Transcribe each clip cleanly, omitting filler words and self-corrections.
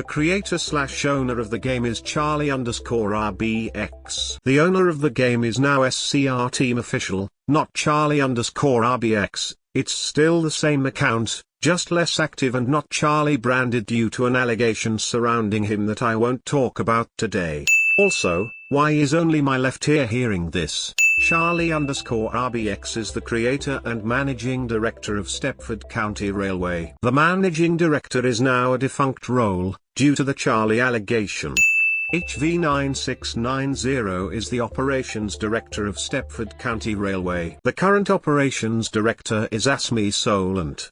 creator/owner of the game is Charlie_RBX. The owner of the game is now SCR Team Official, not Charlie_RBX. It's still the same account, just less active and not Charlie branded due to an allegation surrounding him that I won't talk about today. Also, why is only my left ear hearing this? Charlie_RBX is the creator and managing director of Stepford County Railway. The managing director is now a defunct role, due to the Charlie allegation. HV9690 is the operations director of Stepford County Railway. The current operations director is Asmi Solent.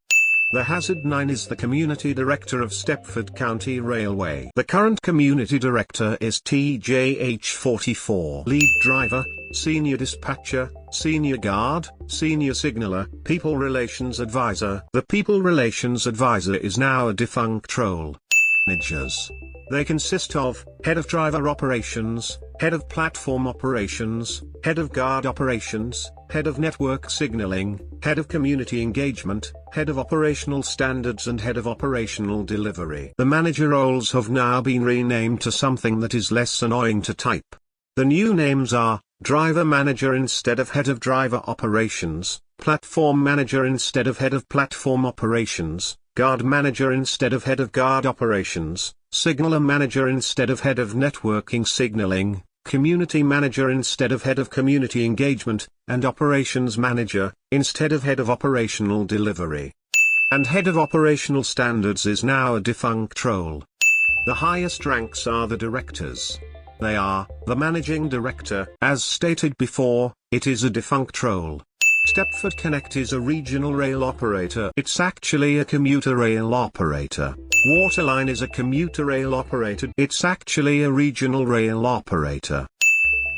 The Hazard 9 is the community director of Stepford County Railway. The current community director is TJH44. Lead driver, senior dispatcher, senior guard, senior signaller, people relations advisor. The people relations advisor is now a defunct role. Managers. They consist of head of driver operations, head of platform operations, head of guard operations, head of network signaling, head of community engagement, head of operational standards and head of operational delivery. The manager roles have now been renamed to something that is less annoying to type. The new names are driver manager instead of head of driver operations, platform manager instead of head of platform operations, guard manager instead of head of guard operations, signaler manager instead of head of networking signaling, community manager instead of head of community engagement, and operations manager, instead of head of operational delivery. And head of operational standards is now a defunct role. The highest ranks are the directors. They are, the managing director. As stated before, it is a defunct role. Stepford Connect is a regional rail operator. It's actually a commuter rail operator. Waterline is a commuter rail operator. It's actually a regional rail operator.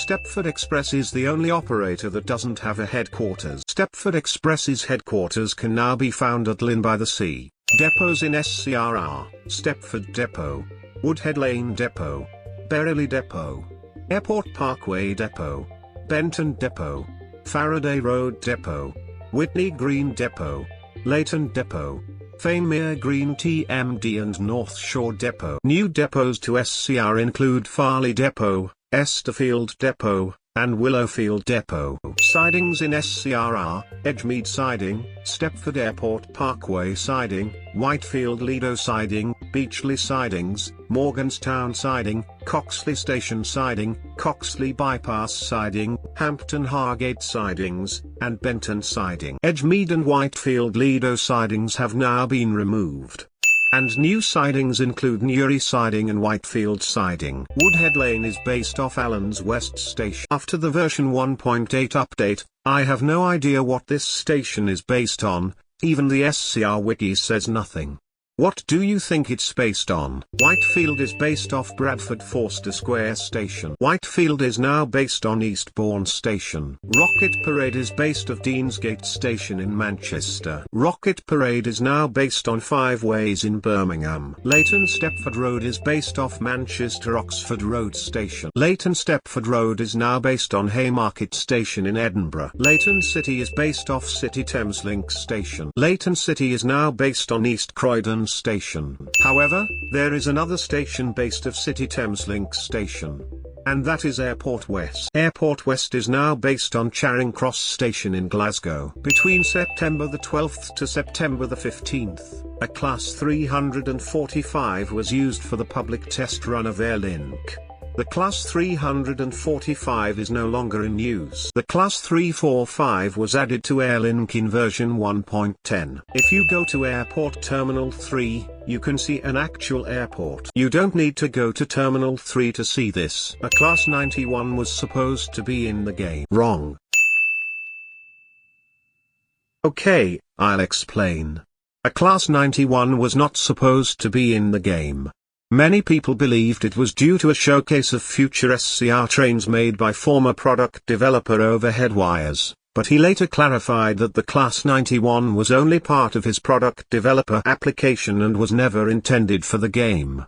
Stepford Express is the only operator that doesn't have a headquarters. Stepford Express's headquarters can now be found at Lynn by the Sea. Depots in SCR are Stepford Depot, Woodhead Lane Depot, Berrily Depot, Airport Parkway Depot, Benton Depot, Faraday Road Depot, Whitney Green Depot, Leighton Depot, Fanemere Green TMD and North Shore Depot. New depots to SCR include Farley Depot, Esterfield Depot, and Willowfield Depot. Sidings in SCR are Edgemead Siding, Stepford Airport Parkway Siding, Whitefield Lido Siding, Beachley Sidings, Morganstown Siding, Coxley Station Siding, Coxley Bypass Siding, Hampton Hargate Sidings, and Benton Siding. Edgemead and Whitefield Lido Sidings have now been removed. And new sidings include Newry Siding and Whitefield Siding. Woodhead Lane is based off Allen's West Station. After the version 1.8 update, I have no idea what this station is based on, even the SCR Wiki says nothing. What do you think it's based on? Whitefield is based off Bradford Forster Square Station. Whitefield is now based on Eastbourne Station. Rocket Parade is based off Deansgate Station in Manchester. Rocket Parade is now based on Five Ways in Birmingham. Leighton Stepford Road is based off Manchester Oxford Road Station. Leighton Stepford Road is now based on Haymarket Station in Edinburgh. Leighton City is based off City Thameslink Station. Leighton City is now based on East Croydon Station. However, there is another station based of City Thameslink Station. And that is Airport West. Airport West is now based on Charing Cross Station in Glasgow. Between September the 12th to September the 15th, a Class 345 was used for the public test run of Airlink. The Class 345 is no longer in use. The Class 345 was added to Airlink in version 1.10. If you go to Airport Terminal 3, you can see an actual airport. You don't need to go to Terminal 3 to see this. A Class 91 was supposed to be in the game. Wrong. Okay, I'll explain. A Class 91 was not supposed to be in the game. Many people believed it was due to a showcase of future SCR trains made by former product developer Overhead Wires, but he later clarified that the Class 91 was only part of his product developer application and was never intended for the game.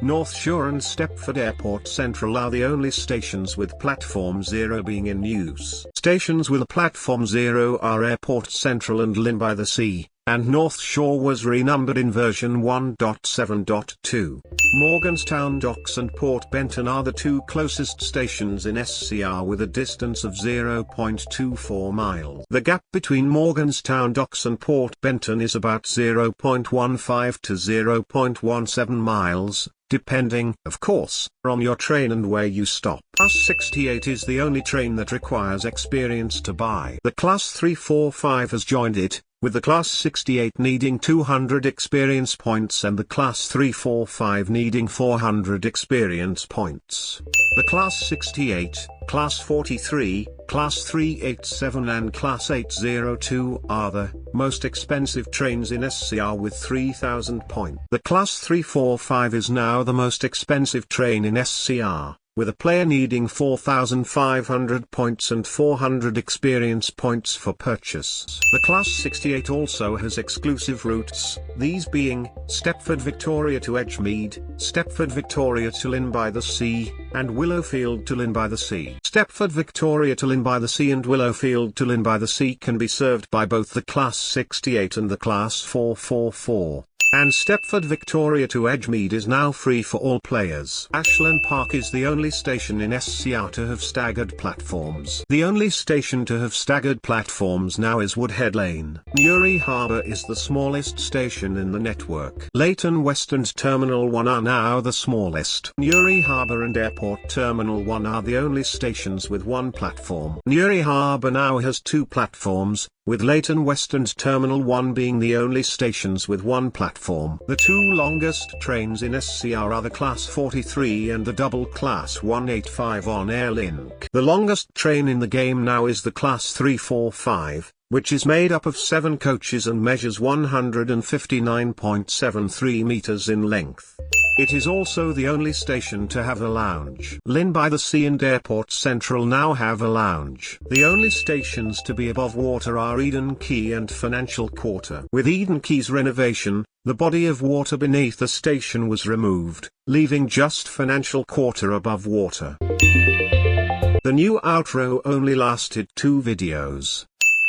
North Shore and Stepford Airport Central are the only stations with Platform 0 being in use. Stations with Platform 0 are Airport Central and Lynn by the Sea, and North Shore was renumbered in version 1.7.2. Morganstown Docks and Port Benton are the two closest stations in SCR with a distance of 0.24 miles. The gap between Morganstown Docks and Port Benton is about 0.15 to 0.17 miles, depending, of course, on your train and where you stop. Class 68 is the only train that requires experience to buy. The Class 345 has joined it, with the Class 68 needing 200 experience points and the Class 345 needing 400 experience points. The Class 68, Class 43, Class 387 and Class 802 are the most expensive trains in SCR with 3,000 points. The Class 345 is now the most expensive train in SCR, with a player needing 4,500 points and 400 experience points for purchase. The Class 68 also has exclusive routes, these being Stepford Victoria to Edgemead, Stepford Victoria to Lynn by the Sea, and Willowfield to Lynn by the Sea. Stepford Victoria to Lynn by the Sea and Willowfield to Lynn by the Sea can be served by both the Class 68 and the Class 444. And Stepford Victoria to Edgemead is now free for all players. Ashland Park is the only station in SCR to have staggered platforms. The only station to have staggered platforms now is Woodhead Lane. Newry Harbour is the smallest station in the network. Leighton West and Terminal 1 are now the smallest. Newry Harbour and Airport Terminal 1 are the only stations with one platform. Newry Harbour now has two platforms, with Leighton West and Terminal 1 being the only stations with one platform. The two longest trains in SCR are the Class 43 and the double Class 185 on Airlink. The longest train in the game now is the Class 345, which is made up of 7 coaches and measures 159.73 meters in length. It is also the only station to have a lounge. Lynn by the Sea and Airport Central now have a lounge. The only stations to be above water are Eden Quay and Financial Quarter. With Eden Quay's renovation, the body of water beneath the station was removed, leaving just Financial Quarter above water. The new outro only lasted 2 videos.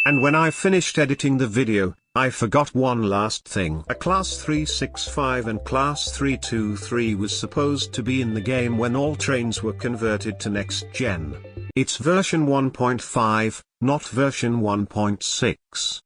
And when I finished editing the video, I forgot one last thing. A Class 365 and Class 323 was supposed to be in the game when all trains were converted to next gen. It's version 1.5, not version 1.6.